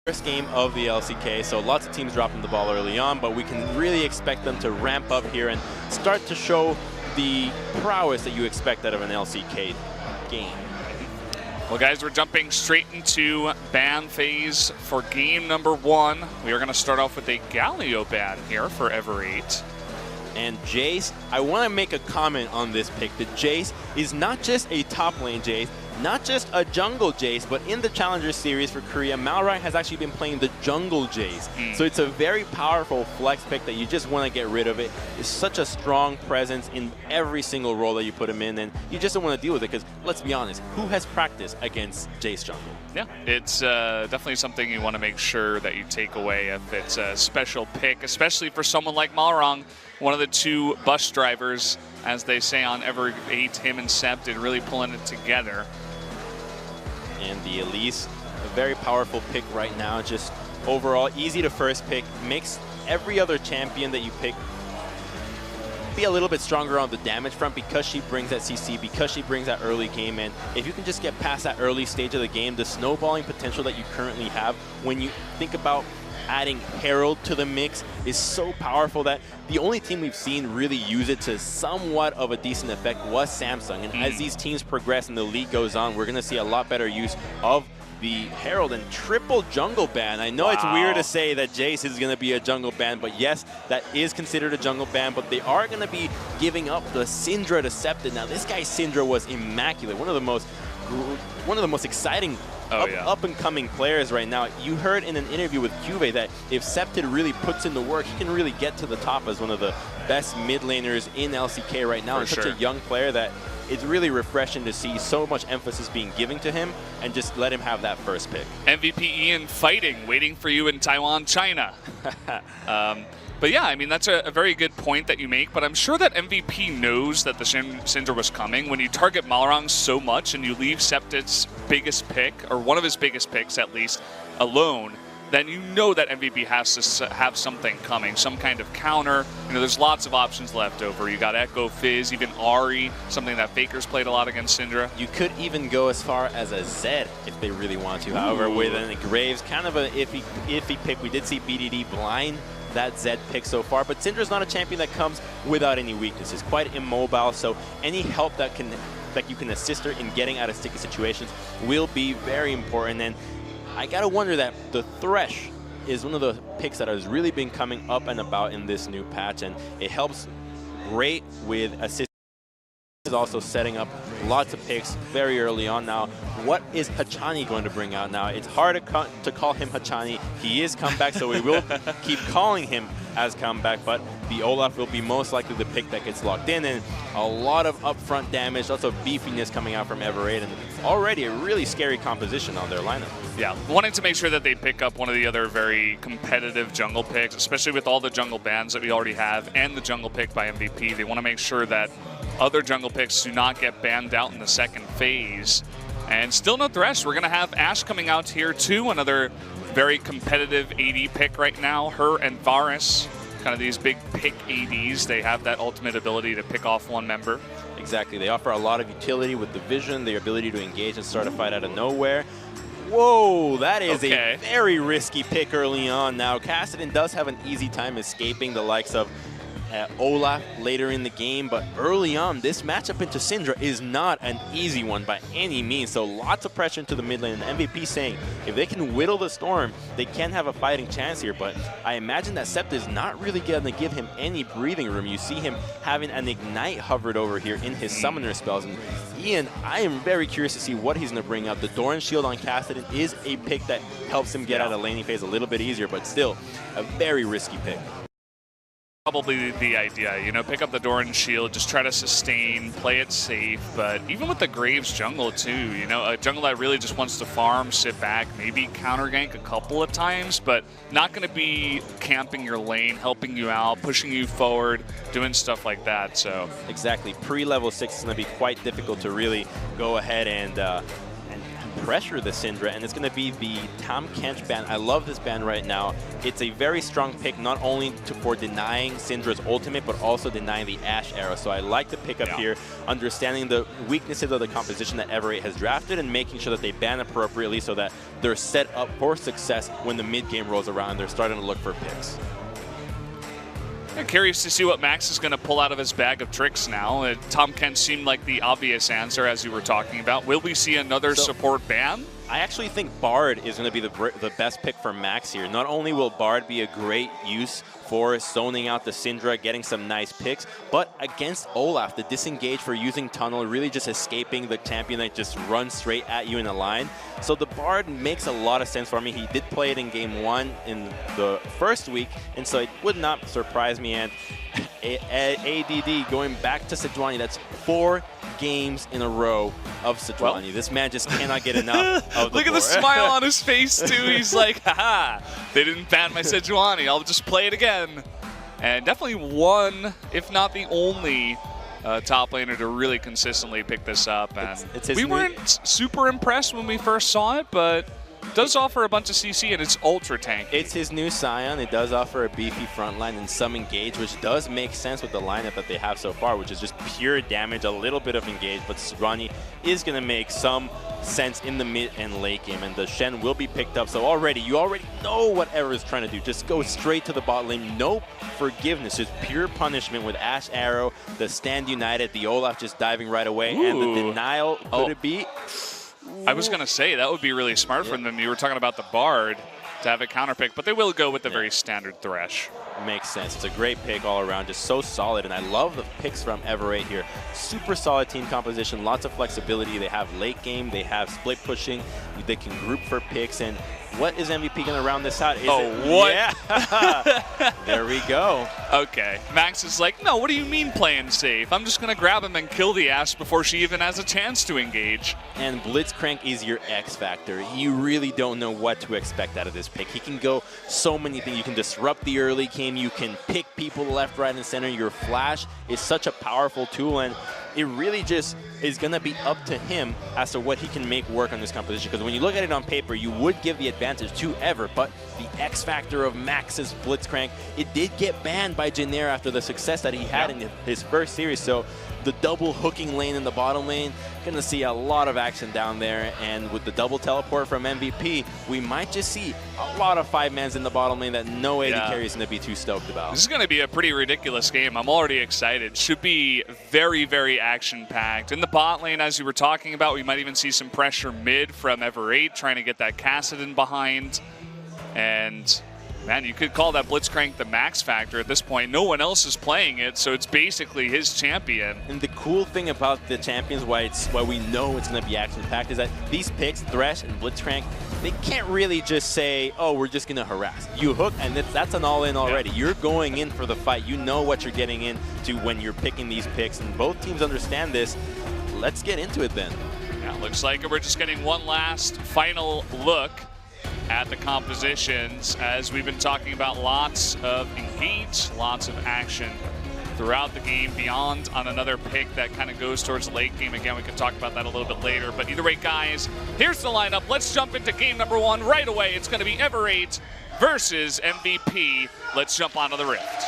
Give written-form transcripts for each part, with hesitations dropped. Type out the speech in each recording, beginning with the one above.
first game of the LCK, so lots of teams dropping the ball early on, but we can really expect them to ramp up here and start to show the prowess that you expect out of an LCK game. Well, guys, we're jumping straight into ban phase for game number 1. We are going to start off with a Galio ban here for Ever8. And Jace, I want to make a comment on this pick. The Jace is not just a top lane Jace, not just a jungle Jace, but in the Challenger Series for Korea, Malrai has actually been playing the jungle Jace. So it's a very powerful flex pick that you just want to get rid of it. It's such a strong presence in every single role that you put him in, and you just don't want to deal with it because, let's be honest, who has practice against Jace jungle? Yeah, it's definitely something you want to make sure that you take away if it's a special pick, especially for someone like Malrang, one of the 2 bus drivers, as they say on Ever8, him and Sep did really pulling it together. And the Elise, a very powerful pick right now. Just overall, easy to first pick. Makes every other champion that you pick be a little bit stronger on the damage front because she brings that CC, because she brings that early game in. If you can just get past that early stage of the game, the snowballing potential that you currently have, when you think about adding Herald to the mix, is so powerful that the only team we've seen really use it to somewhat of a decent effect was Samsung. And as these teams progress and the league goes on, we're going to see a lot better use of the Herald and triple jungle ban. I know it's weird to say that Jace is going to be a jungle ban, but yes, that is considered a jungle ban, but they are going to be giving up the Syndra to Septed. Now, this guy's Syndra was immaculate, one of the most exciting up-and-coming players right now. You heard in an interview with Cuvee that if Septed really puts in the work, he can really get to the top as one of the best mid laners in LCK right now. And such a young player that it's really refreshing to see so much emphasis being given to him and just let him have that first pick. MVP Ian fighting, waiting for you in Taiwan, China. But yeah, I mean, that's a very good point that you make, but I'm sure that MVP knows that the Syndra was coming. When you target Malrang so much and you leave Septed's biggest pick, or one of his biggest picks at least, alone, then you know that MVP has to have something coming, some kind of counter. You know, there's lots of options left over. You got Echo, Fizz, even Ahri, something that Faker's played a lot against Syndra. You could even go as far as a Zed if they really want to. However, with an Graves, kind of an iffy pick. We did see BDD blind that Zed pick so far, but Syndra's not a champion that comes without any weaknesses. Quite immobile, so any help that you can assist her in getting out of sticky situations will be very important. And I gotta wonder that the Thresh is one of the picks that has really been coming up and about in this new patch, and it helps great with assist. Is also setting up lots of picks very early on now. What is Hachani going to bring out now? It's hard to call him Hachani. He is comeback, so we will keep calling him as comeback, but the Olaf will be most likely the pick that gets locked in, and a lot of upfront damage, lots of beefiness coming out from Ever8, and already a really scary composition on their lineup. Yeah, wanting to make sure that they pick up one of the other very competitive jungle picks, especially with all the jungle bans that we already have and the jungle pick by MVP. They want to make sure that other jungle picks do not get banned out in the second phase. And still no Thresh. We're going to have Ashe coming out here too, another very competitive AD pick right now. Her and Varus, kind of these big pick ADs. They have that ultimate ability to pick off one member. Exactly. They offer a lot of utility with the vision, their ability to engage and start a fight out of nowhere. Whoa, that is a very risky pick early on. Now, Kassadin does have an easy time escaping the likes of Olaf later in the game, but early on, this matchup into Syndra is not an easy one by any means, so lots of pressure into the mid lane, and MVP saying if they can whittle the storm, they can have a fighting chance here, but I imagine that Sept is not really going to give him any breathing room. You see him having an Ignite hovered over here in his summoner spells, and Ian, I am very curious to see what he's going to bring out. The Doran Shield on Kassadin is a pick that helps him get out of laning phase a little bit easier, but still a very risky pick. Probably the idea, you know, pick up the Doran Shield, just try to sustain, play it safe, but even with the Graves jungle too, you know, a jungle that really just wants to farm, sit back, maybe counter gank a couple of times, but not going to be camping your lane, helping you out, pushing you forward, doing stuff like that, so. Exactly, pre-level 6 is going to be quite difficult to really go ahead and pressure the Syndra, and it's going to be the Tahm Kench ban. I love this ban right now. It's a very strong pick, not only for denying Syndra's ultimate, but also denying the Ashe arrow. So I like the pick up here, understanding the weaknesses of the composition that Ever8 has drafted and making sure that they ban appropriately so that they're set up for success when the mid-game rolls around and they're starting to look for picks. I'm curious to see what Max is going to pull out of his bag of tricks now. Tahm Kench seemed like the obvious answer, as you were talking about. Will we see another support ban? I actually think Bard is going to be the best pick for Max here. Not only will Bard be a great use for zoning out the Syndra, getting some nice picks, but against Olaf, the disengage for using Tunnel, really just escaping the champion that just runs straight at you in a line. So the Bard makes a lot of sense for me. He did play it in Game 1 in the first week, and so it would not surprise me. And ADD going back to Sejuani, that's 4 games in a row of Sejuani. Well, this man just cannot get enough of the Look at the smile on his face, too. He's like, haha, they didn't ban my Sejuani. I'll just play it again. And definitely one, if not the only, top laner to really consistently pick this up. And we weren't super impressed when we first saw it, but it does offer a bunch of CC, and it's ultra tanky. It's his new Scion. It does offer a beefy front line and some engage, which does make sense with the lineup that they have so far, which is just pure damage, a little bit of engage, but Sejuani is going to make some sense in the mid and late game, and the Shen will be picked up. So you already know what Ever is trying to do. Just go straight to the bot lane. No forgiveness, just pure punishment with Ashe arrow, the stand united, the Olaf just diving right away, and the denial. Could it be? I was going to say, that would be really smart from them. You were talking about the Bard to have a counter pick, but they will go with the very standard Thresh. Makes sense. It's a great pick all around, just so solid, and I love the picks from Ever8 here. Super solid team composition, lots of flexibility. They have late game, they have split pushing, they can group for picks, and what is MVP going to round this out? What? Yeah. There we go. Okay. Max is like, no, what do you mean playing safe? I'm just going to grab him and kill the Ashe before she even has a chance to engage. And Blitzcrank is your X factor. You really don't know what to expect out of this pick. He can go so many things. You can disrupt the early game. You can pick people left, right, and center. Your flash is such a powerful tool, and it really just is going to be up to him as to what he can make work on this composition. Because when you look at it on paper, you would give the advantage to Ever, but the X factor of Max's Blitzcrank, it did get banned by Janair after the success that he had in his first series. So the double hooking lane in the bottom lane, going to see a lot of action down there. And with the double teleport from MVP, we might just see a lot of 5-mans in the bottom lane that no AD carry is going to be too stoked about. This is going to be a pretty ridiculous game. I'm already excited. Should be very, very action-packed. In the bot lane, as you were talking about, we might even see some pressure mid from Ever8, trying to get that Kassadin behind. And man, you could call that Blitzcrank the Max factor at this point. No one else is playing it, so it's basically his champion. And the cool thing about the champions, why we know it's going to be action-packed, is that these picks, Thresh and Blitzcrank, they can't really just say, oh, we're just going to harass. You hook, and that's an all-in already. You're going in for the fight. You know what you're getting into when you're picking these picks, and both teams understand this. Let's get into it then. Yeah, looks like we're just getting one last final look at the compositions, as we've been talking about lots of engage, lots of action throughout the game, beyond on another pick that kind of goes towards the late game. Again, we can talk about that a little bit later, but either way, guys, here's the lineup. Let's jump into game number 1 right away. It's going to be Ever8 versus MVP. Let's jump onto the Rift.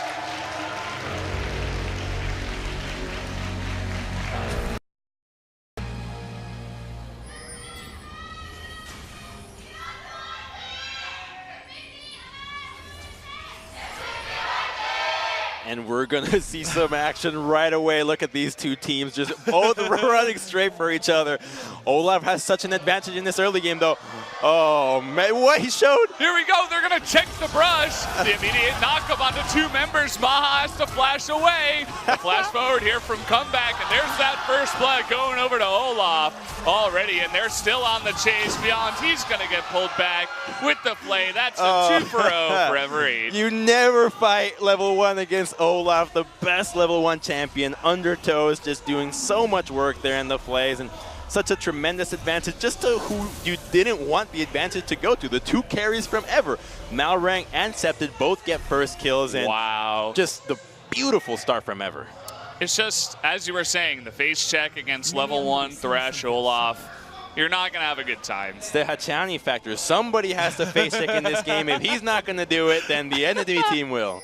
And we're going to see some action right away. Look at these two teams just both running straight for each other. Olaf has such an advantage in this early game, though. Oh, man, what he showed. Here we go. They're going to check the brush. The immediate knockup onto 2 members. Maha has to flash away. The flash forward here from Comeback, and there's that first blood going over to Olaf already, and they're still on the chase. Beyond, he's going to get pulled back with the play. That's a 2 for 0 for Ever8. You never fight level 1 against Olaf, the best level 1 champion. Undertows just doing so much work there in the plays, and such a tremendous advantage just to who you didn't want the advantage to go to. The 2 carries from Ever. Malrang and Septed both get first kills, and wow, just the beautiful start from Ever. It's just, as you were saying, the face check against level 1 Thresh Olaf. you're not going to have a good time. It's the Hachani factor. Somebody has to face check in this game. If he's not going to do it, then the enemy team will.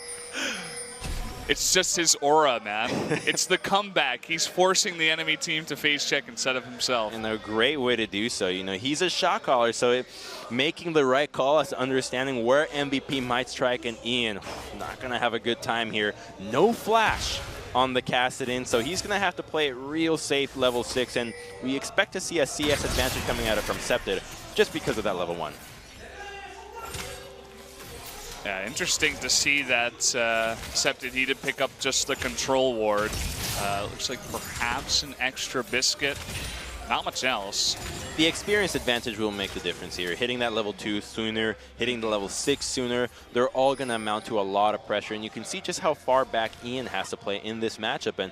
It's just his aura, man. It's the comeback. He's forcing the enemy team to face check instead of himself. And a great way to do so. You know, he's a shot caller, so making the right call is understanding where MVP might strike, and Ian not going to have a good time here. No flash on the Kassadin, so he's going to have to play it real safe level 6, and we expect to see a CS advantage coming at it from Septid just because of that level 1. Yeah, interesting to see that Septid, he did pick up just the control ward. Looks like perhaps an extra biscuit. Not much else. The experience advantage will make the difference here. Hitting that level 2 sooner, hitting the level 6 sooner, they're all going to amount to a lot of pressure. And you can see just how far back Ian has to play in this matchup. And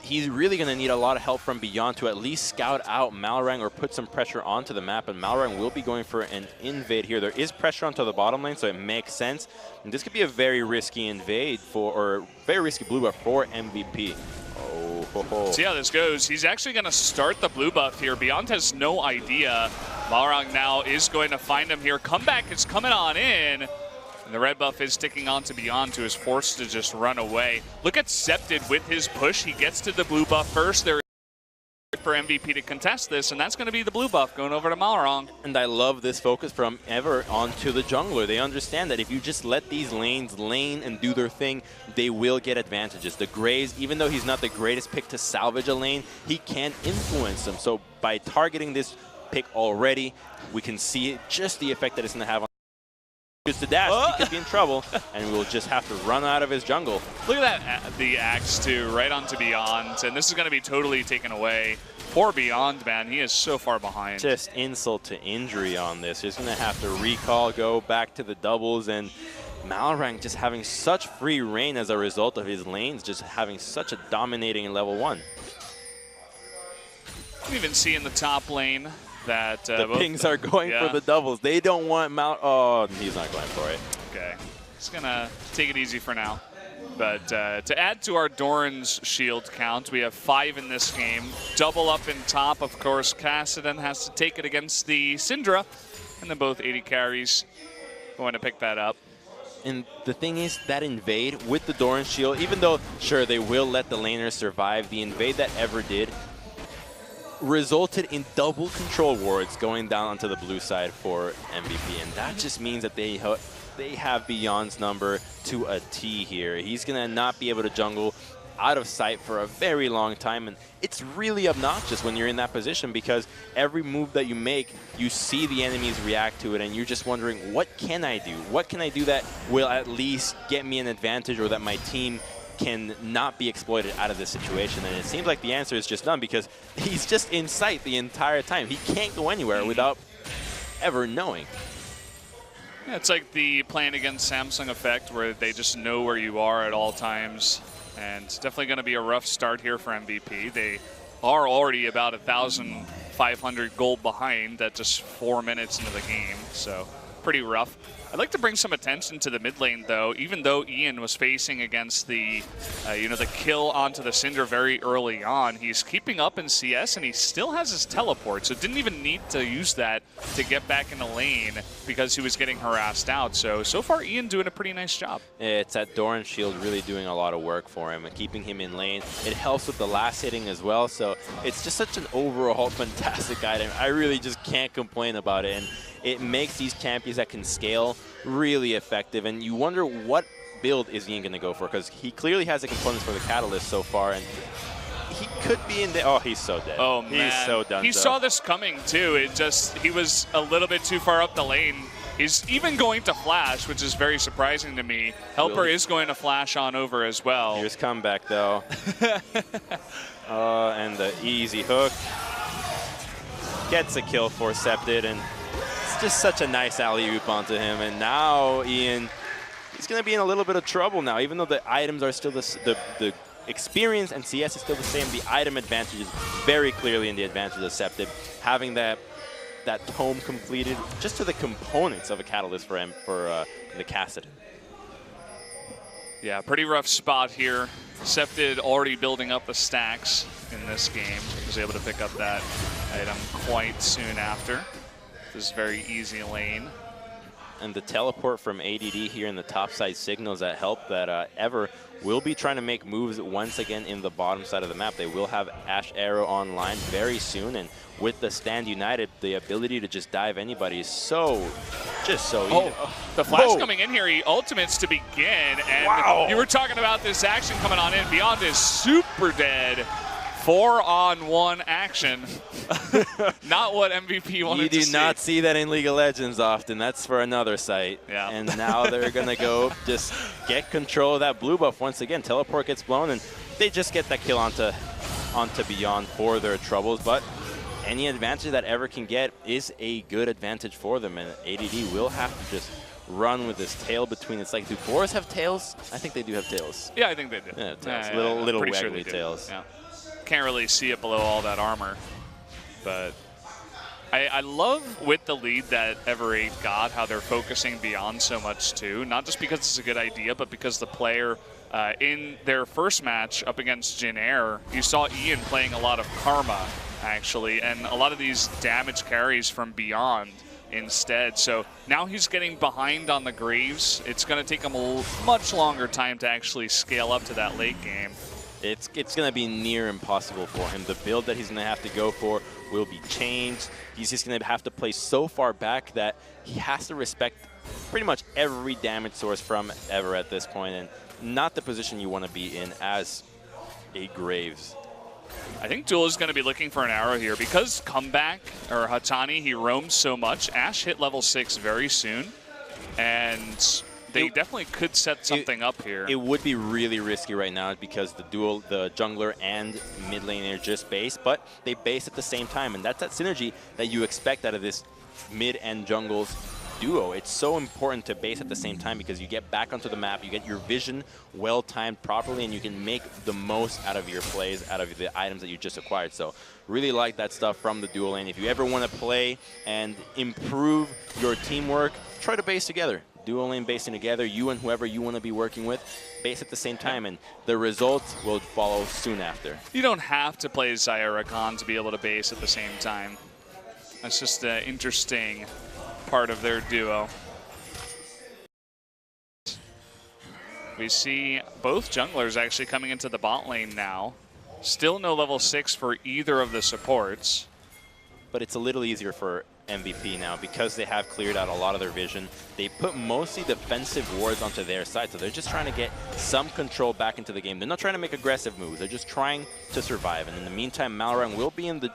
he's really going to need a lot of help from beyond to at least scout out Malrang or put some pressure onto the map. And Malrang will be going for an invade here. There is pressure onto the bottom lane, so it makes sense. And this could be a very risky invade or very risky blue buff for MVP. See how this goes. He's actually going to start the blue buff here. Beyond has no idea. Malrang now is going to find him here. Comeback is coming on in. And the red buff is sticking on to Beyond, who is forced to just run away. Look at Septid with his push. He gets to the blue buff first. There for MVP to contest this, and that's going to be the blue buff going over to Malrang. And I love this focus from Ever onto the jungler. They understand that if you just let these lanes lane and do their thing, they will get advantages. The Graves, even though he's not the greatest pick to salvage a lane, he can influence them. So by targeting this pick already, we can see just the effect that it's going to have on the dash. He could be in trouble, and we'll just have to run out of his jungle. Look at that, the axe too, right onto Beyond, and this is going to be totally taken away. Poor Beyond, man, he is so far behind. Just insult to injury on this. He's going to have to recall, go back to the doubles, and Malrang just having such free reign as a result of his lanes, just having such a dominating level 1. You can even see in the top lane that the pings are going for the doubles. They don't want Oh, he's not going for it. Okay, he's gonna take it easy for now. But to add to our Doran's shield count, we have 5 in this game. Double up in top, of course. Kassadin has to take it against the Syndra, and then both 80 carries going to pick that up. And the thing is, that invade with the Doran shield, even though, sure, they will let the laners survive, the invade that Ever did resulted in double control wards going down onto the blue side for MVP, and that just means that they have Beyond's number to a T here. He's gonna not be able to jungle out of sight for a very long time, and it's really obnoxious when you're in that position because every move that you make, you see the enemies react to it, and you're just wondering, what can I do? What can I do that will at least get me an advantage or that my team can not be exploited out of this situation? And it seems like the answer is just none, because he's just in sight the entire time. He can't go anywhere without ever knowing. Yeah, it's like the playing against Samsung effect, where they just know where you are at all times. And it's definitely going to be a rough start here for MVP. They are already about 1,500 gold behind at just 4 minutes into the game, so pretty rough. I'd like to bring some attention to the mid lane, though. Even though Ian was facing against the, the kill onto the Syndra very early on, he's keeping up in CS, and he still has his teleport, so didn't even need to use that to get back in the lane because he was getting harassed out. So far, Ian doing a pretty nice job. It's that Doran shield really doing a lot of work for him and keeping him in lane. It helps with the last hitting as well, so it's just such an overall fantastic item. I really just can't complain about it, and it makes these champions that can scale really effective, and you wonder what build is Ian going to go for, because he clearly has the components for the Catalyst so far, and he could be in the... Oh, he's so dead. Oh, man. He's so done. He saw this coming, too. He was a little bit too far up the lane. He's even going to flash, which is very surprising to me. Helper is going to flash on over as well. Here's comeback, though. And the easy hook. Gets a kill for Septid, and it's just such a nice alley-oop onto him. And now Ian, he's going to be in a little bit of trouble now. Even though the items are still the experience and CS is still the same, the item advantage is very clearly in the advantage of Septid. Having that tome completed just to the components of a Catalyst for the Kassadin. Yeah, pretty rough spot here. Septid already building up the stacks in this game. He was able to pick up that item quite soon after. This very easy lane. And the teleport from ADD here in the top side signals that help that Ever will be trying to make moves once again in the bottom side of the map. They will have Ash Arrow online very soon, and with the Stand United, the ability to just dive anybody is just so easy. Oh, the flash coming in here, he ultimates to begin, and you were talking about this action coming on in. Beyond is super dead. 4-on-1 action. Not what MVP wanted to see. You do not see that in League of Legends often. That's for another site. Yeah. And now they're going to go just get control of that blue buff once again. Teleport gets blown, and they just get that kill onto Beyond for their troubles. But any advantage that Ever can get is a good advantage for them. And ADD will have to just run with this tail between its legs. Do boars have tails? I think they do have tails. Yeah, I think they do. Yeah, tails. Little pretty waggly sure they do. tails. Yeah. Can't really see it below all that armor, but I love with the lead that Ever8 got how they're focusing Beyond so much too, not just because it's a good idea, but because the player in their first match up against Jin Air, you saw Ian playing a lot of Karma actually, and a lot of these damage carries from Beyond instead. So now he's getting behind on the Graves. It's going to take him a much longer time to actually scale up to that late game. It's going to be near impossible for him. The build that he's going to have to go for will be changed. He's just going to have to play so far back that he has to respect pretty much every damage source from Ever at this point, and not the position you want to be in as a Graves. I think Duel is going to be looking for an arrow here because Comeback, or Hatani, he roams so much. Ash hit level 6 very soon, and they definitely could set something up here. It would be really risky right now because the jungler and mid laner just base, but they base at the same time, and that's that synergy that you expect out of this mid and jungles duo. It's so important to base at the same time because you get back onto the map, you get your vision well timed properly, and you can make the most out of your plays, out of the items that you just acquired. So really like that stuff from the duo lane. If you ever want to play and improve your teamwork, try to base together. Duo lane basing together, you and whoever you want to be working with, base at the same time, and the results will follow soon after. You don't have to play Zyra Khan to be able to base at the same time. That's just an interesting part of their duo. We see both junglers actually coming into the bot lane now. Still no level 6 for either of the supports. But it's a little easier for MVP now because they have cleared out a lot of their vision. They put mostly defensive wards onto their side, so they're just trying to get some control back into the game. They're not trying to make aggressive moves. They're just trying to survive. And in the meantime, Malrang will be in the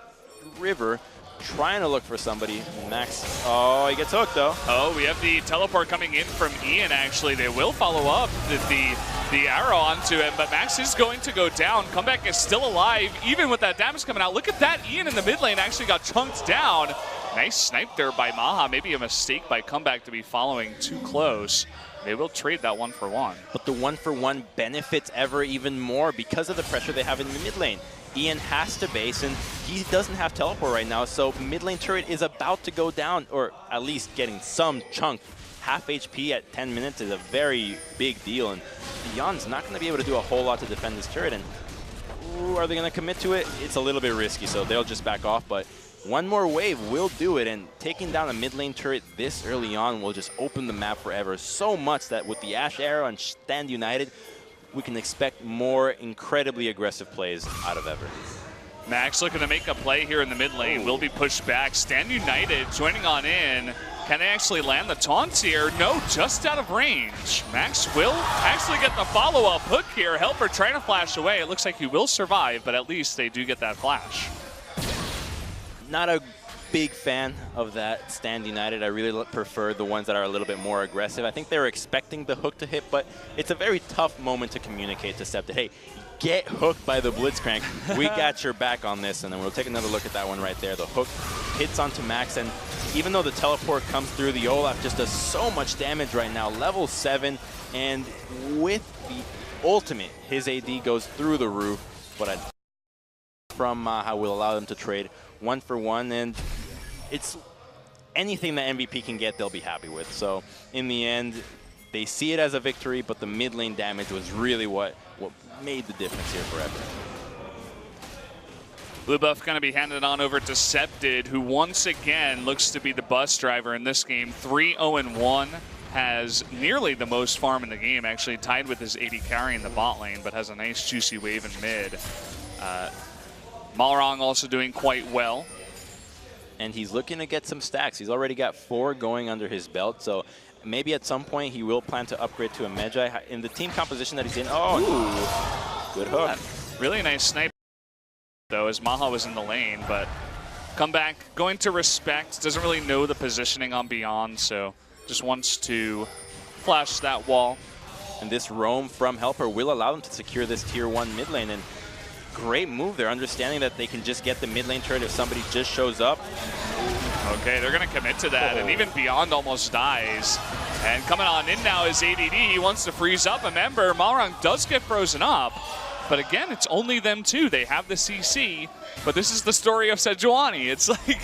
river trying to look for somebody. Max, oh, he gets hooked though. Oh, we have the teleport coming in from Ian actually. They will follow up the arrow onto him, but Max is going to go down. Comeback is still alive, even with that damage coming out. Look at that, Ian in the mid lane actually got chunked down. Nice snipe there by Maha. Maybe a mistake by Comeback to be following too close. They will trade that 1-for-1. But the 1-for-1 benefits Ever even more because of the pressure they have in the mid lane. Ian has to base, and he doesn't have teleport right now, so mid lane turret is about to go down, or at least getting some chunk. Half HP at 10 minutes is a very big deal, and Beyond's not going to be able to do a whole lot to defend this turret. And ooh, are they going to commit to it? It's a little bit risky, so they'll just back off, but one more wave will do it, and taking down a mid lane turret this early on will just open the map forever so much that with the Ash Arrow and Stand United, we can expect more incredibly aggressive plays out of Ever. Max looking to make a play here in the mid lane. Will be pushed back. Stand United joining on in. Can they actually land the taunts here? No, just out of range. Max will actually get the follow-up hook here. Helper trying to flash away. It looks like he will survive, but at least they do get that flash. Not a big fan of that Stand United. I really prefer the ones that are a little bit more aggressive. I think they were expecting the hook to hit, but it's a very tough moment to communicate to Sept that, hey, get hooked by the Blitzcrank. We got your back on this. And then we'll take another look at that one right there. The hook hits onto Max, and even though the teleport comes through, the Olaf just does so much damage right now. Level 7, and with the ultimate, his AD goes through the roof. But from Maha will allow them to trade 1-for-1, and it's anything that MVP can get, they'll be happy with. So in the end, they see it as a victory, but the mid lane damage was really what made the difference here for Ever. Blue buff going to be handed on over to Septed, who once again looks to be the bus driver in this game. 3-0-1, has nearly the most farm in the game, actually tied with his 80 carry in the bot lane, but has a nice juicy wave in mid. Malrang also doing quite well. And he's looking to get some stacks. He's already got 4 going under his belt, so maybe at some point he will plan to upgrade to a Magi. In the team composition that he's in, good hook. Really nice snipe, though, as Maha was in the lane, but comeback, going to respect, doesn't really know the positioning on Beyond, so just wants to flash that wall. And this roam from Helper will allow them to secure this tier 1 mid lane, and great move there, understanding that they can just get the mid lane turret if somebody just shows up. Okay, they're going to commit to that, and even Beyond almost dies. And coming on in now is ADD. He wants to freeze up. Remember, Malrang does get frozen up, but again, it's only them two. They have the CC, but this is the story of Sejuani. It's like,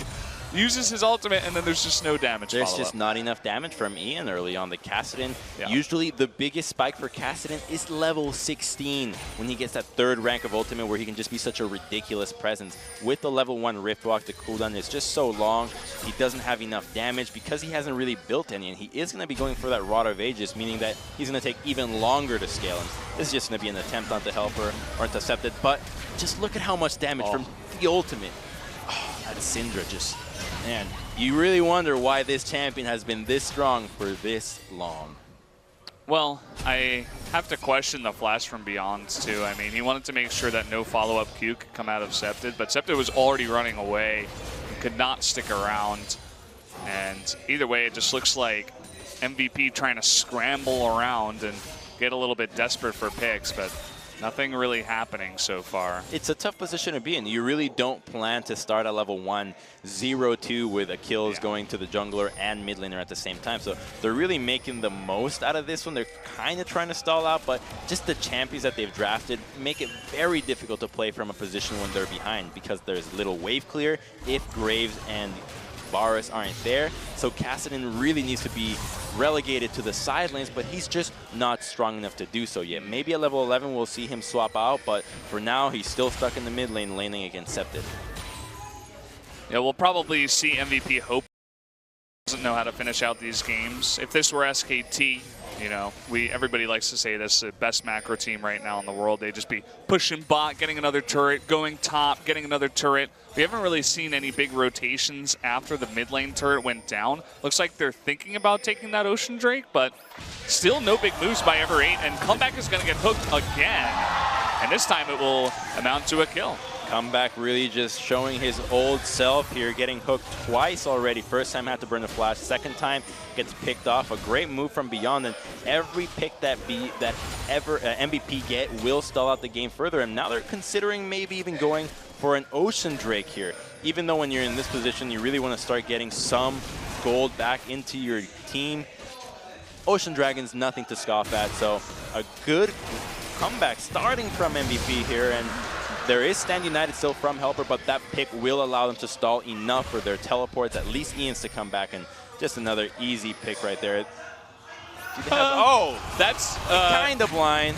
uses his ultimate, and then there's just no damage. There's just not enough damage from Ian early on. The Kassadin, usually the biggest spike for Kassadin is level 16 when he gets that 3rd rank of ultimate where he can just be such a ridiculous presence. With the level 1 Rift Walk, the cooldown is just so long. He doesn't have enough damage because he hasn't really built any, and he is going to be going for that Rod of Ages, meaning that he's going to take even longer to scale him. This is just going to be an attempt on the Helper or intercepted, but just look at how much damage from the ultimate. Oh, that Syndra just... Man, you really wonder why this champion has been this strong for this long. Well, I have to question the flash from Beyond, too. I mean, he wanted to make sure that no follow-up Q could come out of Septed, but Septed was already running away and could not stick around. And either way, it just looks like MVP trying to scramble around and get a little bit desperate for picks, but nothing really happening so far. It's a tough position to be in. You really don't plan to start at level 1, 0-2 with Achilles going to the jungler and mid laner at the same time. So they're really making the most out of this one. They're kind of trying to stall out, but just the champions that they've drafted make it very difficult to play from a position when they're behind because there's little wave clear if Graves and Varus aren't there. So Kassadin really needs to be relegated to the side lanes, but he's just not strong enough to do so yet. Maybe at level 11 we'll see him swap out, but for now he's still stuck in the mid lane laning against Septed. Yeah, we'll probably see MVP hope doesn't know how to finish out these games. If this were SKT, you know, everybody likes to say this is the best macro team right now in the world. They'd just be pushing bot, getting another turret, going top, getting another turret. We haven't really seen any big rotations after the mid lane turret went down. Looks like they're thinking about taking that Ocean Drake, but still no big moves by Ever8, and Comeback is going to get hooked again. And this time it will amount to a kill. Comeback really just showing his old self here, getting hooked twice already. First time had to burn the flash, second time gets picked off. A great move from Beyond, and every pick that MVP get will stall out the game further. And now they're considering maybe even going for an Ocean Drake here. Even though when you're in this position, you really want to start getting some gold back into your team. Ocean Dragon's nothing to scoff at, so a good comeback starting from MVP here. And there is Stand United still from Helper, but that pick will allow them to stall enough for their teleports, at least Ian's to come back, and just another easy pick right there. That's kind of blind,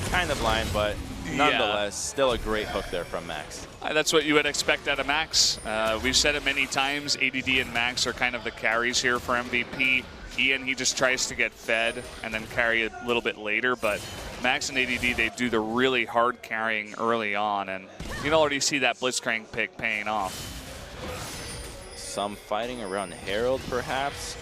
but nonetheless, still a great hook there from Max. That's what you would expect out of Max. We've said it many times, ADD and Max are kind of the carries here for MVP. Ian, he just tries to get fed and then carry a little bit later, but Max and ADD, they do the really hard carrying early on, and you can already see that Blitzcrank pick paying off. Some fighting around Herald, perhaps?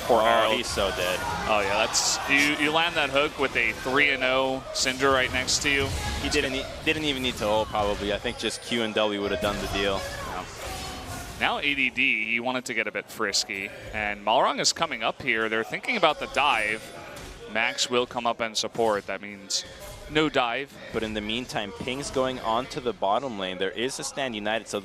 Poor Herald. He's so dead. Oh yeah, that's you land that hook with a 3-0 Syndra right next to you. He didn't even need to ult, probably. I think just Q and W would have done the deal. Now ADD, he wanted to get a bit frisky, and Malrang is coming up here. They're thinking about the dive. Max will come up and support. That means no dive. But in the meantime, ping's going on to the bottom lane. There is a Stand United, so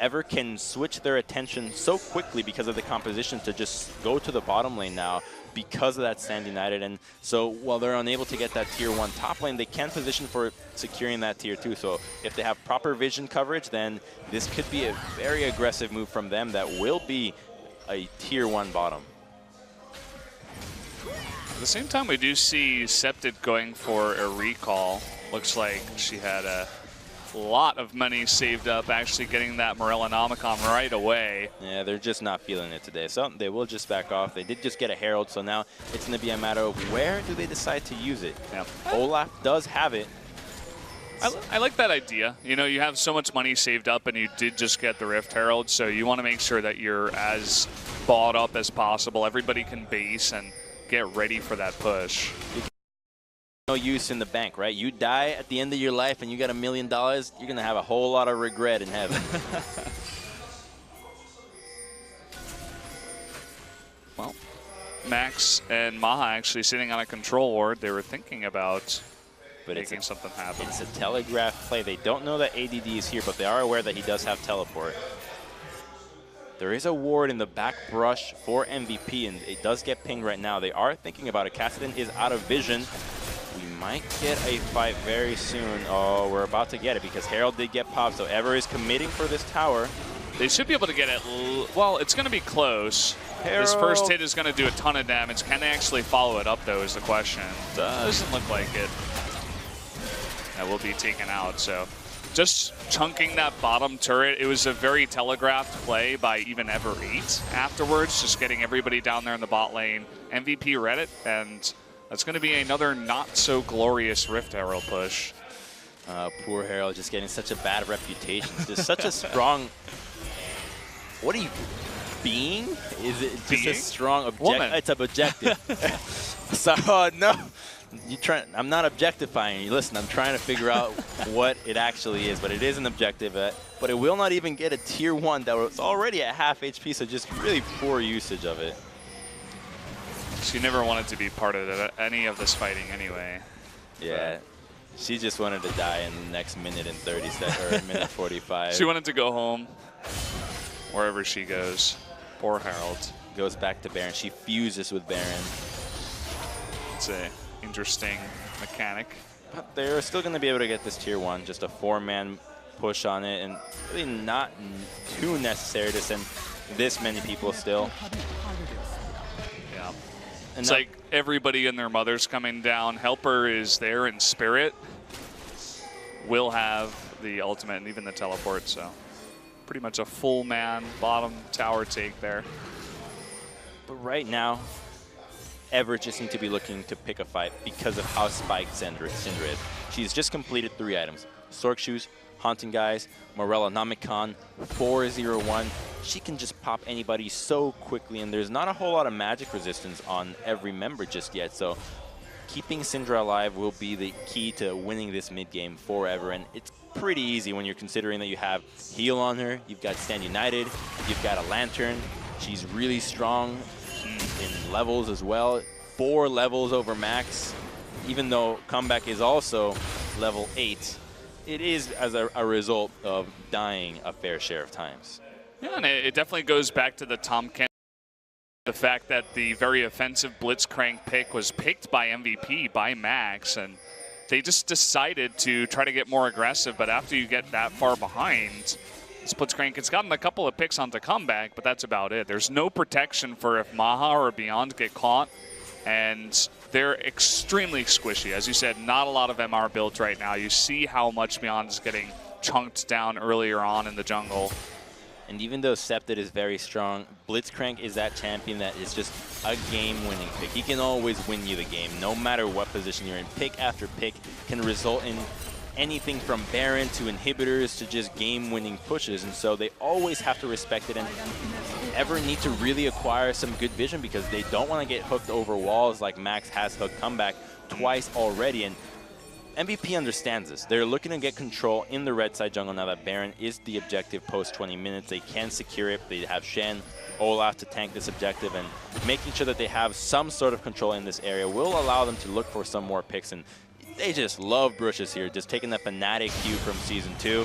Ever can switch their attention so quickly because of the composition to just go to the bottom lane now because of that Stand United. And so while they're unable to get that tier 1 top lane, they can position for securing that tier 2. So if they have proper vision coverage, then this could be a very aggressive move from them that will be a tier 1 bottom. At the same time, we do see Septed going for a recall. Looks like she had a lot of money saved up actually getting that Morellonomicon right away. Yeah, they're just not feeling it today. So they will just back off. They did just get a Herald, so now it's going to be a matter of where do they decide to use it. Yeah. Olaf does have it. I like that idea. You know, you have so much money saved up and you did just get the Rift Herald, so you want to make sure that you're as bought up as possible. Everybody can base and get ready for that push. No use in the bank, right? You die at the end of your life and you got $1 million, you're going to have a whole lot of regret in heaven. Well, Max and Maha actually sitting on a control ward. They were thinking about making something happen. It's a telegraph play. They don't know that ADD is here, but they are aware that he does have teleport. There is a ward in the back brush for MVP, and it does get pinged right now. They are thinking about it. Kassadin is out of vision. We might get a fight very soon. Oh, we're about to get it because Herald did get popped, so Ever is committing for this tower. They should be able to get it. Well, it's going to be close. Herald. This first hit is going to do a ton of damage. Can they actually follow it up, though, is the question. Doesn't look like it. That will be taken out, so just chunking that bottom turret. It was a very telegraphed play by even Ever8 afterwards, just getting everybody down there in the bot lane. MVP read it, and that's going to be another not-so-glorious Rift Herald push. Poor Herald just getting such a bad reputation. Just such a strong... What are you... Being? Is it just a strong objective? It's an objective. So, no. I'm not objectifying you. Listen, I'm trying to figure out what it actually is, but it is an objective. But it will not even get a tier 1 that was already at half HP, so just really poor usage of it. She never wanted to be part of any of this fighting anyway. Yeah. She just wanted to die in the next minute and 30 seconds, or minute 45. She wanted to go home, wherever she goes. Poor Herald. Goes back to Baron. She fuses with Baron. It's a interesting mechanic. But they're still going to be able to get this tier 1, just a 4-man push on it, and really not too necessary to send this many people still. Yeah. And it's like everybody and their mother's coming down. Helper is there in spirit. Will have the ultimate and even the teleport, so pretty much a full man bottom tower take there. But right now, Ever just seems to be looking to pick a fight because of how spiked Syndra is. She's just completed 3 items. Sork Shoes, Haunting Guys, Morellonomicon, 401. She can just pop anybody so quickly, and there's not a whole lot of magic resistance on every member just yet, so keeping Syndra alive will be the key to winning this mid-game for Ever, and it's pretty easy when you're considering that you have heal on her, you've got Stand United, you've got a Lantern. She's really strong in levels as well, 4 levels over max. Even though Comeback is also level 8, it is as a result of dying a fair share of times. Yeah, and it definitely goes back to the Tomkin. The fact that the very offensive Blitzcrank pick was picked by MVP, by Max, and they just decided to try to get more aggressive, but after you get that far behind, Blitzcrank has gotten a couple of picks onto Comeback, but that's about it. There's no protection for if Maha or Beyond get caught, and they're extremely squishy. As you said, not a lot of MR built right now. You see how much Beyond is getting chunked down earlier on in the jungle. And even though Septed is very strong, Blitzcrank is that champion that is just a game-winning pick. He can always win you the game, no matter what position you're in. Pick after pick can result in anything from Baron to inhibitors to just game-winning pushes, and so they always have to respect it, and Ever need to really acquire some good vision because they don't want to get hooked over walls like Max has hooked Comeback twice already, and MVP understands this. They're looking to get control in the red side jungle now that Baron is the objective post 20 minutes. They can secure it. They have Shen, Olaf to tank this objective, and making sure that they have some sort of control in this area will allow them to look for some more picks, and they just love brushes here, just taking the Fnatic cue from Season 2,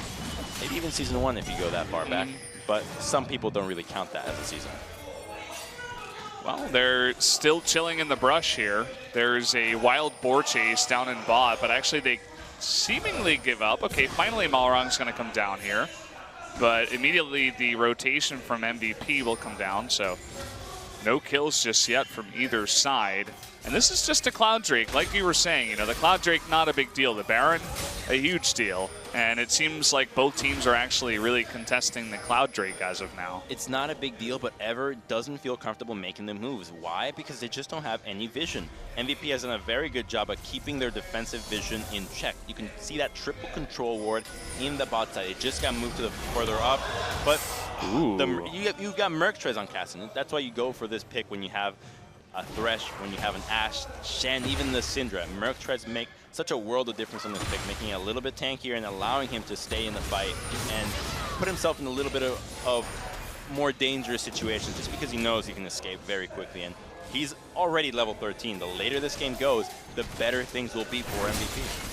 maybe even Season 1 if you go that far back, but some people don't really count that as a season. Well, they're still chilling in the brush here. There's a wild boar chase down in bot, but actually they seemingly give up. Okay, finally Malrong's going to come down here, but immediately the rotation from MVP will come down, so No kills just yet from either side. And this is just a Cloud Drake, like you were saying. You know, the Cloud Drake, not a big deal. The Baron, a huge deal. And it seems like both teams are actually really contesting the Cloud Drake as of now. It's not a big deal, but Ever doesn't feel comfortable making the moves. Why? Because they just don't have any vision. MVP has done a very good job of keeping their defensive vision in check. You can see that triple control ward in the bot side. It just got moved to the further up, but you've got Merc Treads on Caso. That's why you go for this pick when you have a Thresh, when you have an Ashe, Shen, even the Syndra. Merc Treads make such a world of difference on this pick, making it a little bit tankier and allowing him to stay in the fight and put himself in a little bit of more dangerous situations just because he knows he can escape very quickly. And he's already level 13. The later this game goes, the better things will be for MVP.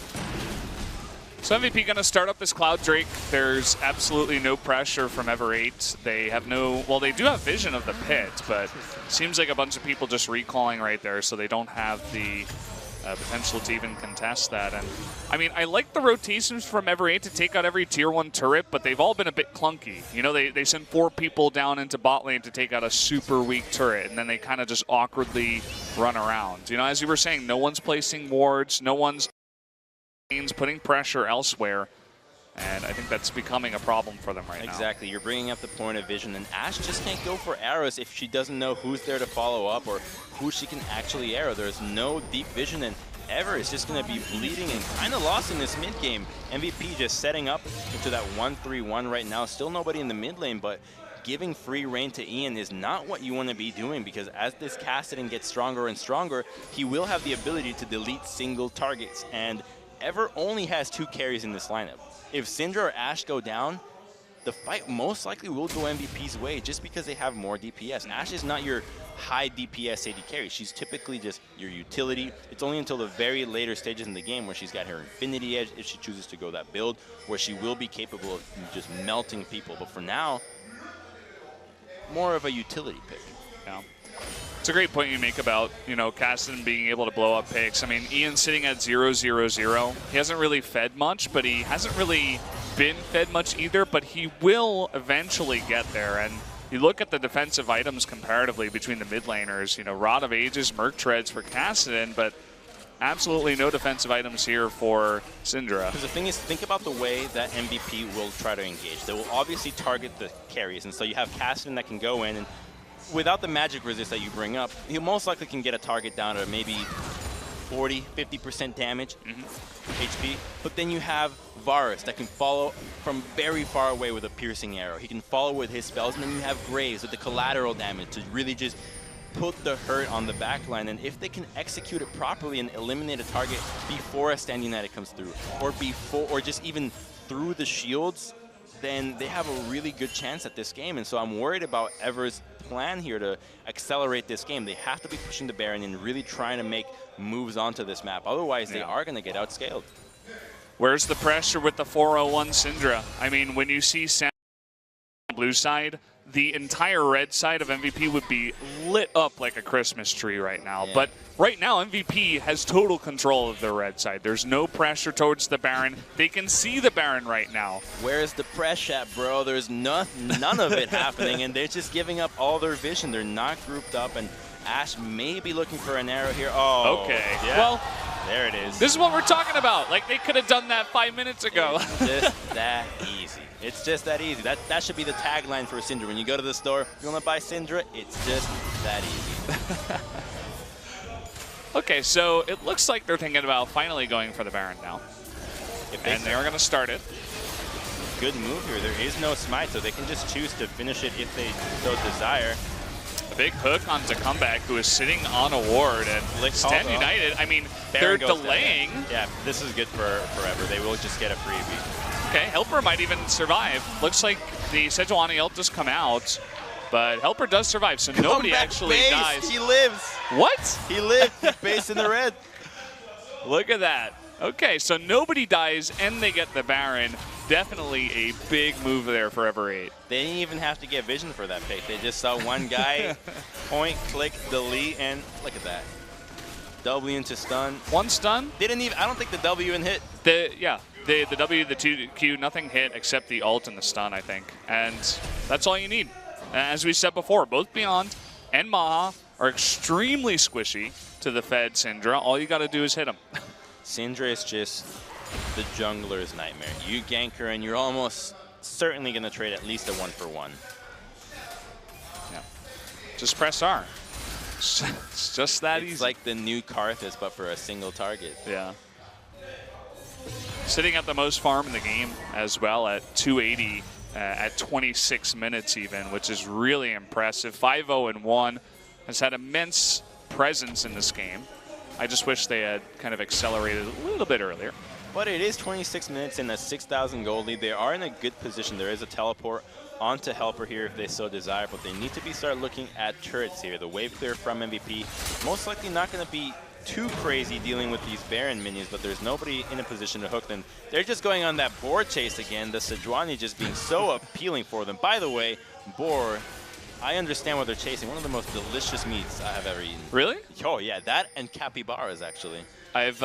So MVP going to start up this Cloud Drake. There's absolutely no pressure from Ever8. They have no, well, they do have vision of the pit, but seems like a bunch of people just recalling right there, so they don't have the potential to even contest that. And I mean, I like the rotations from Ever8 to take out every tier 1 turret, but they've all been a bit clunky. You know, they send 4 people down into bot lane to take out a super weak turret, and then they kind of just awkwardly run around. You know, as you were saying, no one's placing wards, no one's putting pressure elsewhere, and I think that's becoming a problem for them right now. Exactly. You're bringing up the point of vision, and Ashe just can't go for arrows if she doesn't know who's there to follow up or who she can actually arrow. There's no deep vision, and Ever is just going to be bleeding and kind of lost in this mid game. MVP just setting up into that 1-3-1 right now. Still nobody in the mid lane, but giving free reign to Ian is not what you want to be doing, because as this Kassadin gets stronger and stronger, he will have the ability to delete single targets, and Ever only has 2 carries in this lineup. If Syndra or Ashe go down, the fight most likely will go MVP's way just because they have more DPS. Ashe is not your high DPS AD carry. She's typically just your utility. It's only until the very later stages in the game where she's got her Infinity Edge, if she chooses to go that build, where she will be capable of just melting people. But for now, more of a utility pick. Yeah. It's a great point you make about, you know, Kassadin being able to blow up picks. I mean, Ian's sitting at 0-0-0. He hasn't really fed much, but he hasn't really been fed much either, but he will eventually get there. And you look at the defensive items comparatively between the mid laners, you know, Rod of Ages, Merc Treads for Kassadin, but absolutely no defensive items here for Syndra. Because the thing is, think about the way that MVP will try to engage. They will obviously target the carries, and so you have Kassadin that can go in and without the magic resist that you bring up, he most likely can get a target down to maybe 40–50% damage HP. But then you have Varus that can follow from very far away with a piercing arrow. He can follow with his spells, and then you have Graves with the collateral damage to really just put the hurt on the backline. And if they can execute it properly and eliminate a target before a Stand United comes through, or just even through the shields, then they have a really good chance at this game. And so I'm worried about Ever's plan here to accelerate this game. They have to be pushing the Baron and really trying to make moves onto this map. Otherwise, they are going to get outscaled. Where's the pressure with the 401 Syndra? I mean, when you see Sam on the blue side, the entire red side of MVP would be lit up like a Christmas tree right now. Yeah. But right now, MVP has total control of the red side. There's no pressure towards the Baron. They can see the Baron right now. Where's the pressure at, bro? There's none of it happening, and they're just giving up all their vision. They're not grouped up, and Ashe may be looking for an arrow here. Oh, okay. Yeah. Well, there it is. This is what we're talking about. Like, they could have done that 5 minutes ago. It's just that easy. It's just that easy. That should be the tagline for Syndra. When you go to the store, you want to buy Syndra, it's just that easy. Okay, so it looks like they're thinking about finally going for the Baron now. And they're going to start it. Good move here. There is no smite, so they can just choose to finish it if they so desire. A big hook onto Comeback, who is sitting on a ward, and Stand United, I mean, they're delaying. Yeah, this is good for forever. They will just get a freebie. Okay, Helper might even survive. Looks like the Sejuani ult does come out, but Helper does survive, so nobody actually dies. He lives. What? He lived. He's based in the red. Look at that. Okay, so nobody dies, and they get the Baron. Definitely a big move there for Ever8. They didn't even have to get vision for that pick. They just saw one guy point, click, delete, and look at that. W into stun. One stun? Didn't even. I don't think the W even hit. The W, the 2Q, nothing hit except the ult and the stun, I think. And that's all you need. As we said before, both Beyond and Maha are extremely squishy to the Fed Syndra. All you got to do is hit them. Syndra is just the jungler's nightmare. You gank her and you're almost certainly going to trade at least a 1-for-1. Yeah. Just press R. It's just that easy. It's like the new Karthus, but for a single target. Yeah. Sitting at the most farm in the game as well at 280 at 26 minutes even, which is really impressive. 5-0-1, has had immense presence in this game. I just wish they had kind of accelerated a little bit earlier. But it is 26 minutes in a 6,000 gold lead. They are in a good position. There is a teleport onto Helper here if they so desire, but they need to start looking at turrets here. The wave clear from MVP, most likely not going to be too crazy dealing with these Baron minions, but there's nobody in a position to hook them. They're just going on that boar chase again, the Sejuani just being so appealing for them. By the way, boar, I understand what they're chasing. One of the most delicious meats I have ever eaten. Really? Oh yeah, that and capybaras actually. I've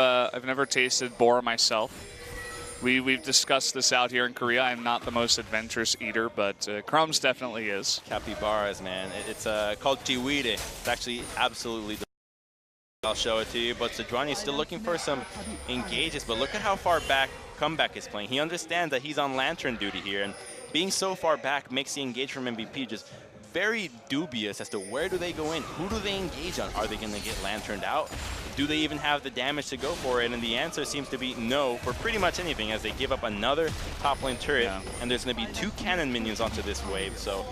never tasted boar myself. We've discussed this out here in Korea. I'm not the most adventurous eater, but Crumbs definitely is. Capybaras, man. It's called chihuire. It's actually absolutely delicious. I'll show it to you, but Sejuani is still looking for some engages, but look at how far back Comeback is playing. He understands that he's on Lantern duty here, and being so far back makes the engage from MVP just very dubious as to where do they go in, who do they engage on? Are they going to get lanterned out? Do they even have the damage to go for it? And the answer seems to be no for pretty much anything, as they give up another top lane turret, and there's going to be 2 cannon minions onto this wave. So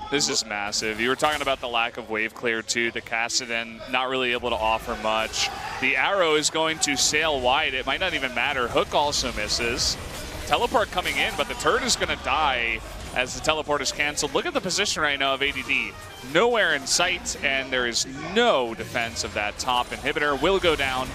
this is massive. You were talking about the lack of wave clear too. The Kassadin not really able to offer much. The arrow is going to sail wide. It might not even matter. Hook also misses. Teleport coming in, but the turret is going to die as the teleport is canceled. Look at the position right now of ADD. Nowhere in sight, and there is no defense of that top inhibitor. Will go down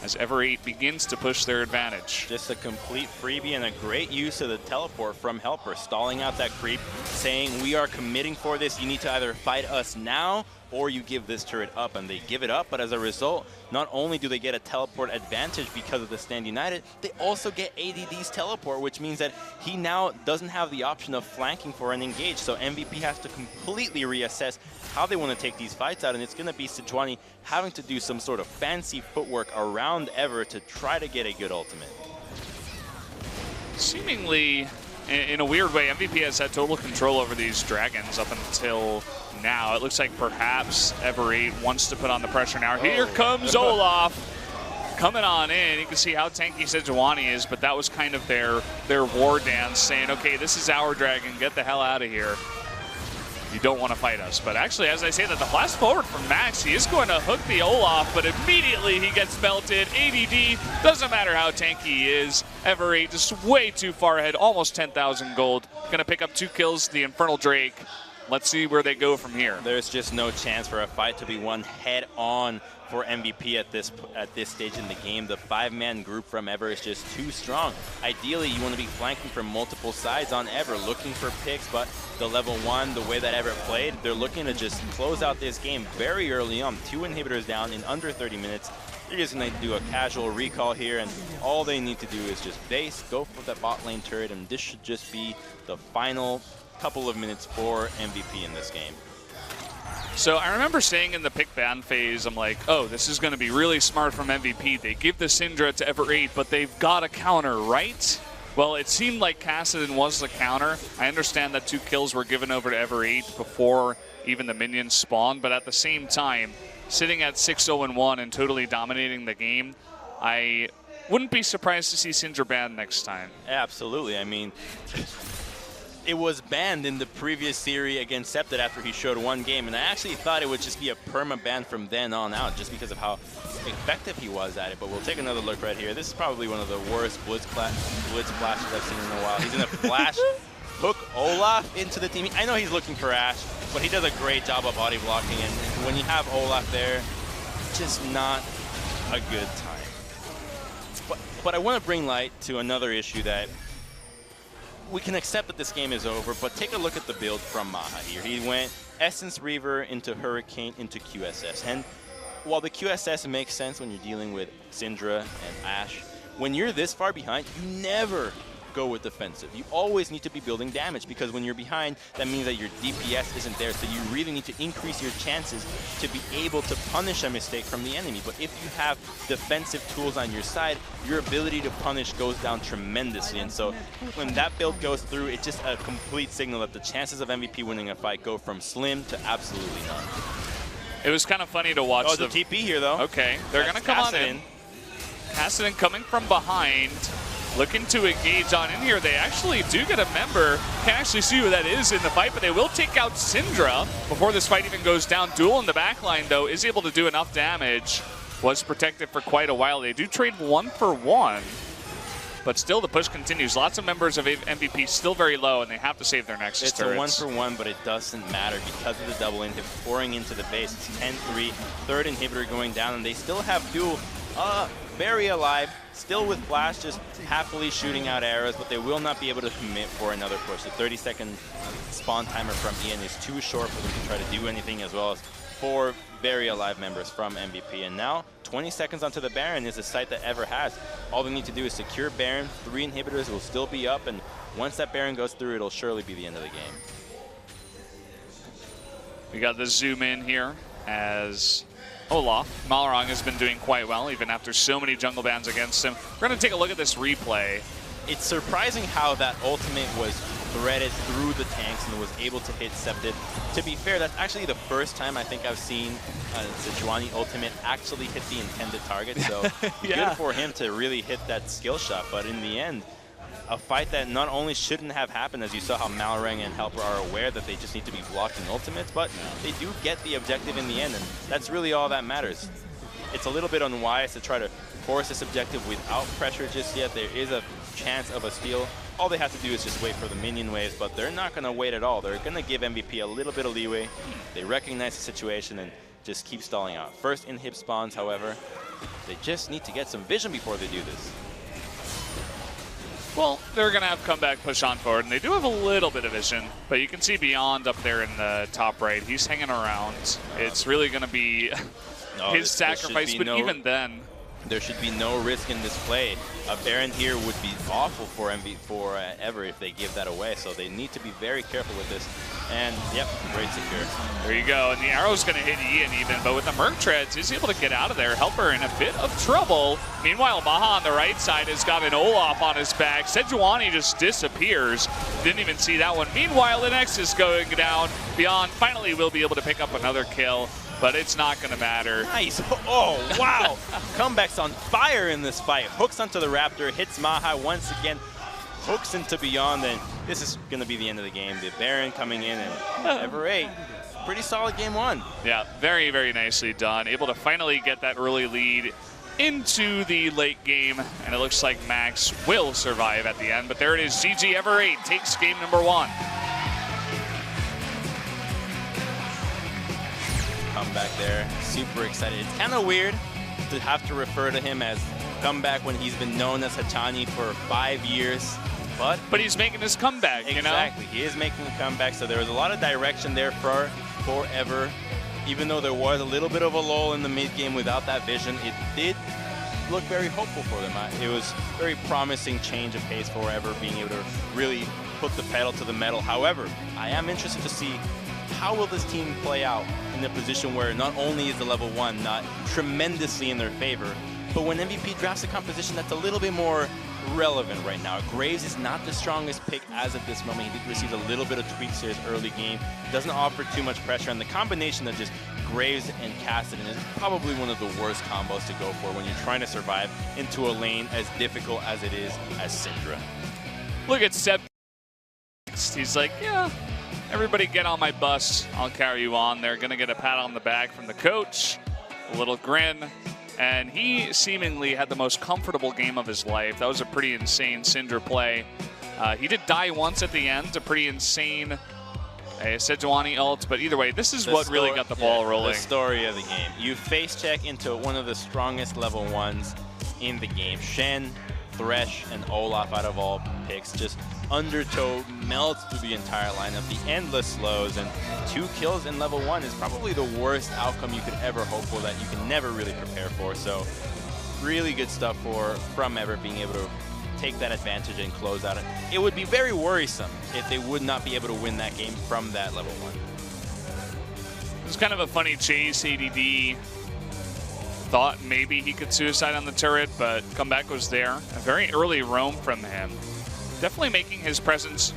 as Ever8 begins to push their advantage. Just a complete freebie and a great use of the teleport from Helper, stalling out that creep, saying we are committing for this. You need to either fight us now or you give this turret up, and they give it up, but as a result, not only do they get a teleport advantage because of the Stand United, they also get ADD's teleport, which means that he now doesn't have the option of flanking for an engage, so MVP has to completely reassess how they want to take these fights out, and it's going to be Sejuani having to do some sort of fancy footwork around Ever to try to get a good ultimate. Seemingly, in a weird way, MVP has had total control over these dragons up until now. It looks like perhaps Ever8 wants to put on the pressure now. Here comes Olaf coming on in. You can see how tanky Sejuani is, but that was kind of their war dance, saying, okay, this is our dragon, get the hell out of here. You don't want to fight us. But actually, as I say that, the flash forward from Max, he is going to hook the Olaf, but immediately he gets belted. ADD, doesn't matter how tanky he is. Ever8 just way too far ahead, almost 10,000 gold. Going to pick up 2 kills, the Infernal Drake. Let's see where they go from here. There's just no chance for a fight to be won head-on for MVP at this stage in the game. The 5-man group from Ever is just too strong. Ideally, you want to be flanking from multiple sides on Ever, looking for picks, but the level 1, the way that Ever played, they're looking to just close out this game very early on. 2 inhibitors down in under 30 minutes. They're just going to do a casual recall here, and all they need to do is just base, go for that bot lane turret, and this should just be the final couple of minutes for MVP in this game. So I remember saying in the pick ban phase, I'm like, oh, this is going to be really smart from MVP. They give the Syndra to Ever8, but they've got a counter, right? Well, it seemed like Kassadin was the counter. I understand that 2 kills were given over to Ever8 before even the minions spawned, but at the same time, sitting at 6-0-1 and totally dominating the game, I wouldn't be surprised to see Syndra banned next time. Absolutely. I mean, it was banned in the previous series against Septed after he showed 1 game, and I actually thought it would just be a perma-ban from then on out just because of how effective he was at it. But we'll take another look right here. This is probably one of the worst blitz flashes I've seen in a while. He's going to flash hook Olaf into the team. I know he's looking for Ashe, but he does a great job of body blocking, and when you have Olaf there, just not a good time. But I want to bring light to another issue that we can accept that this game is over, but take a look at the build from Maha here. He went Essence Reaver into Hurricane into QSS. And while the QSS makes sense when you're dealing with Syndra and Ashe, when you're this far behind, you never go with defensive. You always need to be building damage, because when you're behind, that means that your DPS isn't there. So you really need to increase your chances to be able to punish a mistake from the enemy. But if you have defensive tools on your side, your ability to punish goes down tremendously. And so when that build goes through, it's just a complete signal that the chances of MVP winning a fight go from slim to absolutely none. It was kind of funny to watch. Oh, the TP here, though. Okay, they're going to come on in. Kassadin coming from behind, looking to engage on in here. They actually do get a member. Can't actually see who that is in the fight, but they will take out Syndra before this fight even goes down. Duel in the backline, though, is able to do enough damage. Was protected for quite a while. They do trade 1 for 1. But still, the push continues. Lots of members of MVP still very low, and they have to save their Nexus turrets. It's a 1 for 1, but it doesn't matter because of the double inhib pouring into the base. It's 10-3, third inhibitor going down, and they still have Duel very alive, still with Flash, just happily shooting out arrows, but they will not be able to commit for another push. The 30-second spawn timer from Ian is too short for them to try to do anything, as well as 4 very alive members from MVP. And now 20 seconds onto the Baron is a site that Ever has. All they need to do is secure Baron. 3 inhibitors will still be up, and once that Baron goes through, it'll surely be the end of the game. We got the zoom in here as Olaf. Malrang has been doing quite well, even after so many jungle bans against him. We're going to take a look at this replay. It's surprising how that ultimate was threaded through the tanks and was able to hit Septed. To be fair, that's actually the first time I think I've seen Sejuani ultimate actually hit the intended target, so yeah. Good for him to really hit that skill shot. But in the end, a fight that not only shouldn't have happened, as you saw how Malrang and Helper are aware that they just need to be blocking ultimates, but they do get the objective in the end, and that's really all that matters. It's a little bit unwise to try to force this objective without pressure just yet. There is a chance of a steal. All they have to do is just wait for the minion waves, but they're not going to wait at all. They're going to give MVP a little bit of leeway. They recognize the situation and just keep stalling out. First inhib spawns, however. They just need to get some vision before they do this. Well, they're going to have comeback push on forward, and they do have a little bit of vision, but you can see Beyond up there in the top right. He's hanging around. It's really going to be his sacrifice, but even then, there should be no risk in this play. A Baron here would be awful for Ever if they give that away, so they need to be very careful with this. And, yep, great secure. There you go, and the arrow's going to hit Ian even, but with the Merc Treads, he's able to get out of there. Helper in a bit of trouble. Meanwhile, Maha on the right side has got an Olaf on his back. Sejuani just disappears. Didn't even see that one. Meanwhile, the Nexus going down. Beyond finally will be able to pick up another kill, but it's not going to matter. Nice. Oh, wow. Comeback's on fire in this fight. Hooks onto the Raptor, hits Maha once again, hooks into Beyond, and this is going to be the end of the game. The Baron coming in, and Ever8, pretty solid game 1. Yeah, very, very nicely done. Able to finally get that early lead into the late game, and it looks like Max will survive at the end. But there it is, GG Ever8 takes game number 1. Comeback there, super excited. It's kind of weird to have to refer to him as comeback when he's been known as Hachani for 5 years, but he's making his comeback, you know? Exactly, he is making a comeback, so there was a lot of direction there for Ever. Even though there was a little bit of a lull in the mid game without that vision, it did look very hopeful for them. It was very promising change of pace for Ever, being able to really put the pedal to the metal. However, I am interested to see how will this team play out in a position where not only is the level 1 not tremendously in their favor, but when MVP drafts a composition that's a little bit more relevant right now. Graves is not the strongest pick as of this moment. He did receive a little bit of tweaks to his early game. Doesn't offer too much pressure, and the combination of just Graves and Kassadin is probably one of the worst combos to go for when you're trying to survive into a lane as difficult as it is as Syndra. Look at Seb. He's like, yeah, everybody get on my bus. I'll carry you on. They're going to get a pat on the back from the coach, a little grin. And he seemingly had the most comfortable game of his life. That was a pretty insane Syndra play. He did die once at the end, a pretty insane Sejuani ult, but either way, this is what really got the ball rolling. The story of the game. You face check into one of the strongest level 1s in the game. Shen, Thresh, and Olaf out of all picks. Just Undertow melts through the entire lineup. The endless slows, and 2 kills in level 1 is probably the worst outcome you could ever hope for, that you can never really prepare for. So really good stuff from Ever, being able to take that advantage and close out. It would be very worrisome if they would not be able to win that game from that level 1. It was kind of a funny chase. ADD thought maybe he could suicide on the turret, but comeback was there. A very early roam from him. Definitely making his presence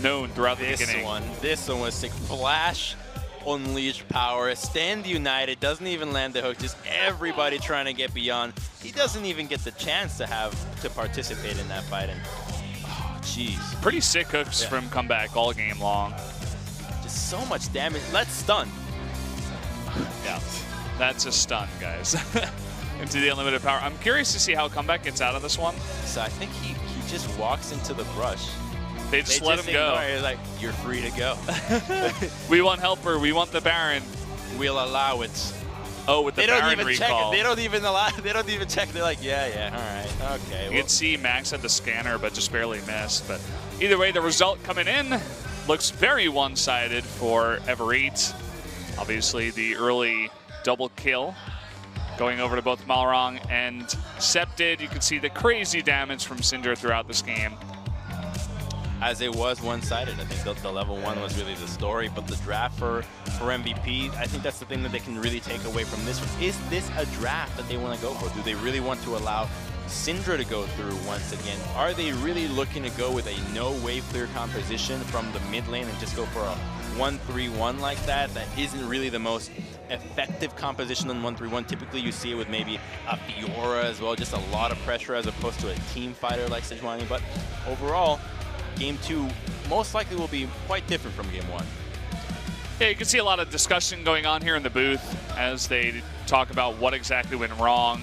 known throughout the beginning. This one was sick. Flash, unleashed power, stand united, doesn't even land the hook, just everybody trying to get beyond. He doesn't even get the chance to participate in that fight. And oh, jeez. Pretty sick hooks from comeback all game long. Just so much damage. Let's stun. Yeah, that's a stun, guys. Into the unlimited power. I'm curious to see how comeback gets out of this one. So I think he just walks into the brush. They just let him go. He's like, you're free to go. We want helper. We want the Baron. We'll allow it. Oh, with the Baron recall. They don't even allow. They don't even check. They're like, yeah, all right, okay. You can see Max had the scanner, but just barely missed. But either way, the result coming in looks very one-sided for Ever8. Obviously, the early double kill going over to both Malrang and Septed. You can see the crazy damage from Syndra throughout this game. As it was one-sided, I think the level 1 was really the story, but the draft for MVP, I think that's the thing that they can really take away from this one. Is this a draft that they want to go for? Do they really want to allow Syndra to go through once again? Are they really looking to go with a no wave clear composition from the mid lane and just go for a 1-3-1 like that? That isn't really the most effective composition on 1-3-1. Typically you see it with maybe a Fiora as well, just a lot of pressure as opposed to a team fighter like Sejuani. But overall, Game 2 most likely will be quite different from Game 1. Yeah, you can see a lot of discussion going on here in the booth as they talk about what exactly went wrong,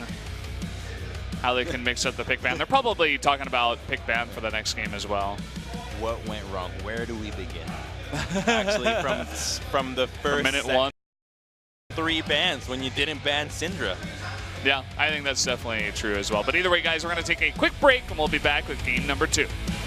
how they can mix up the pick ban. They're probably talking about pick ban for the next game as well. What went wrong? Where do we begin? Actually, from the first minute 1. 3 bans when you didn't ban Syndra. Yeah, I think that's definitely true as well. But either way, guys, we're going to take a quick break, and we'll be back with game number 2.